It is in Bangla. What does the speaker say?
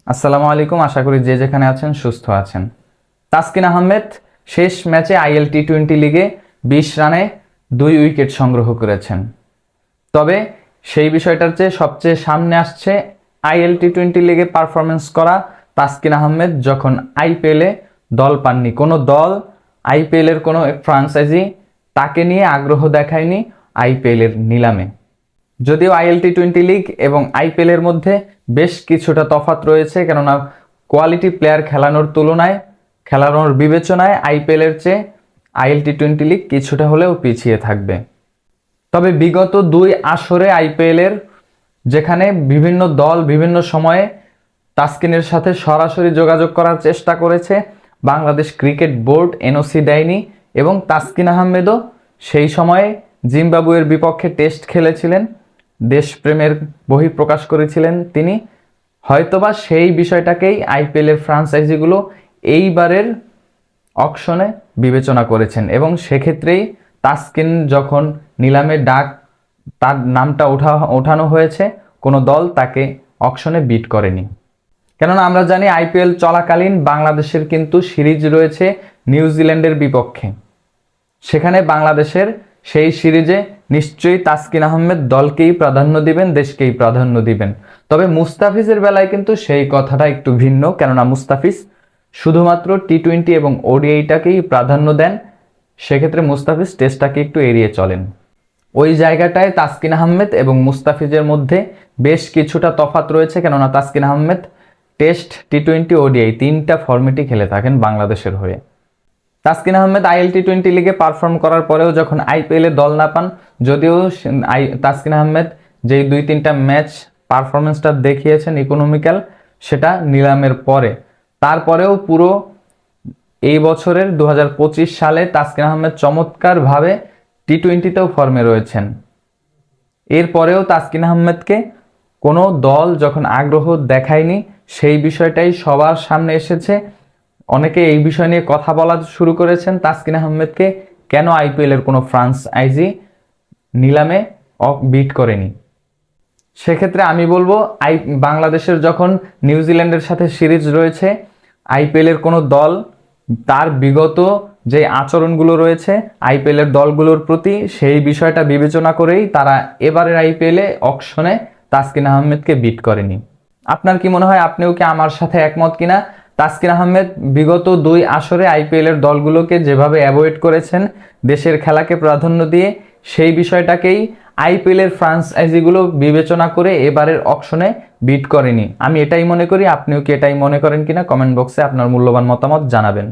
আসসালামু আলাইকুম, আশা করি যে যেখানে আছেন সুস্থ আছেন। তাসকিন আহমেদ শেষ ম্যাচে আইএল টি-20 লিগে 20 রানে 2 উইকেট সংগ্রহ করেছেন। তবে সেই বিষয়টার চেয়ে সবচেয়ে সামনে আসছে আইএল টি-20 লিগে পারফরমেন্স করা তাসকিন আহমেদ যখন আইপিএলে দল পাননি। কোনো দল আইপিএলের কোনো ফ্রাঞ্চাইজি তাকে নিয়ে আগ্রহ দেখায়নি আইপিএলের নিলামে। যদিও আইএল টি-20 লিগ এবং আইপিএলের মধ্যে বেশ কিছুটা তফাৎ রয়েছে, কেননা কোয়ালিটি প্লেয়ার খেলানোর বিবেচনায় আইপিএলের চেয়ে আইএল টি-20 লিগ কিছুটা হলেও পিছিয়ে থাকবে। তবে বিগত 2 আসরে আইপিএলের যেখানে বিভিন্ন দল বিভিন্ন সময়ে তাসকিনের সাথে সরাসরি যোগাযোগ করার চেষ্টা করেছে, বাংলাদেশ ক্রিকেট বোর্ড এনওসি দেয়নি এবং তাসকিন আহমেদও সেই সময়ে জিম্বাবুয়ের বিপক্ষে টেস্ট খেলেছিলেন, দেশপ্রেমের বহিঃপ্রকাশ করেছিলেন তিনি। হয়তোবা সেই বিষয়টাকেই আইপিএলের ফ্রাঞ্চাইজিগুলো এইবারের অকশনে বিবেচনা করেছেন এবং সেক্ষেত্রেই তাসকিন যখন নিলামে তার নামটা ওঠানো হয়েছে, কোনো দল তাকে অকশনে বিট করেনি। কেননা আমরা জানি আইপিএল চলাকালীন বাংলাদেশের কিন্তু সিরিজ রয়েছে নিউজিল্যান্ডের বিপক্ষে। সেখানে বাংলাদেশের সেই সিরিজে নিশ্চয়ই তাসকিন আহমেদ দলকেই প্রাধান্য দিবেন, দেশকেই প্রাধান্য দিবেন। তবে মুস্তাফিজের বেলায় কিন্তু সেই কথাটা একটু ভিন্ন, কেননা মুস্তাফিজ শুধুমাত্র টি-20 এবং ওডিআইটাকেই প্রাধান্য দেন। সেক্ষেত্রে মুস্তাফিজ টেস্টটাকে একটু এড়িয়ে চলেন। ওই জায়গাটায় তাসকিন আহমেদ এবং মুস্তাফিজের মধ্যে বেশ কিছুটা তফাৎ রয়েছে, কেননা তাসকিন আহমেদ টেস্ট, টি-20, ওডিআই 3টা ফরম্যাটই খেলে থাকেন বাংলাদেশের হয়ে। তাসকিন আহমেদ আইএল টি-20 লিগে পারফর্ম করার পরেও যখন আইপিএলে দল না পান, যদিও তাসকিন আহমেদ যেই 2-3টা ম্যাচ পারফরমেন্সটা দেখিয়েছেন ইকোনমিক্যাল, সেটা নিলামের পরে। তারপরেও পুরো এই বছরের 2025 সালে তাসকিন আহমেদ চমৎকারভাবে টি-20তেও ফর্মে রয়েছেন। এরপরেও তাসকিন আহমেদকে কোনো দল যখন আগ্রহ দেখায়নি, সেই বিষয়টাই সবার সামনে এসেছে। অনেকে এই বিষয় নিয়ে কথা বলা শুরু করেছেন, তাসকিন আহমেদকে কেন আইপিএলের কোনো ফ্রাঞ্চাইজি নিলামে বিট করেনি। সেক্ষেত্রে আমি বলবো বাংলাদেশের যখন নিউজিল্যান্ডের সাথে সিরিজ রয়েছে, আইপিএলের কোনো দল তার বিগত যে আচরণগুলো রয়েছে আইপিএলের দলগুলোর প্রতি, সেই বিষয়টা বিবেচনা করেই তারা এবারের আইপিএলে অকশনে তাসকিন আহমেদকে বিট করেনি। আপনার কি মনে হয়? আপনিও কি আমার সাথে একমত কিনা? তাসকিন আহমেদ বিগত 2 আসরে আইপিএলের দলগুলোকে যেভাবে অ্যাভয়েড করেছেন, দেশের খেলাকে প্রাধান্য দিয়ে, সেই বিষয়টাকেই আইপিএলের ফ্রাঞ্চাইজিগুলো বিবেচনা করে এবারের অকশনে বিট করেনি। আমি এটাই মনে করি। আপনিও কি এটাই মনে করেন কিনা? কমেন্ট বক্সে আপনার মূল্যবান মতামত জানাবেন।